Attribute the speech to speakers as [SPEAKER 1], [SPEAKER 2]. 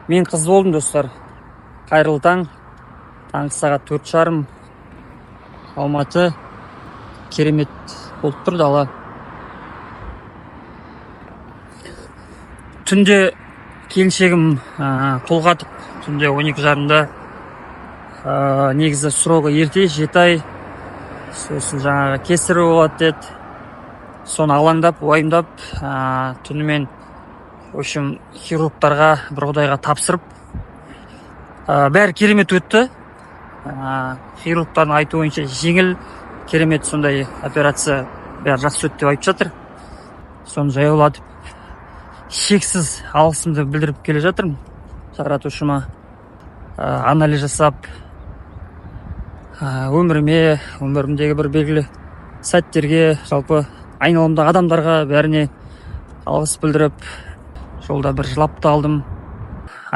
[SPEAKER 1] Мен қызды болдым достар. Қайырлы таң. Таңғы сағат 4:30. Алматы. Керемет болып тұр дала. Түнде келіншегім толғатып, түнде 12:30-да негізі срогы ерте, 7 ай. Сосын жаңағы кесірі болады деді. Соны алаңдап, уайымдап, түнімен в общем хирургтарға, бір құдайға тапсырып, бәрі керемет өтті. Хирургтардың айтуы бойынша жеңіл, керемет сондай операция, бәрі жақсы өтті деп айтып жатыр. Соны жаяуладып, шексіз алғысымды білдіріп келе жатырмын жаратушыма. Анализ жасап, өмірімдегі бір белгілі сәттерге, жалпы айналамдағы адамдарға бәріне алғыс білдіріп, жолда бір жылап та алдым.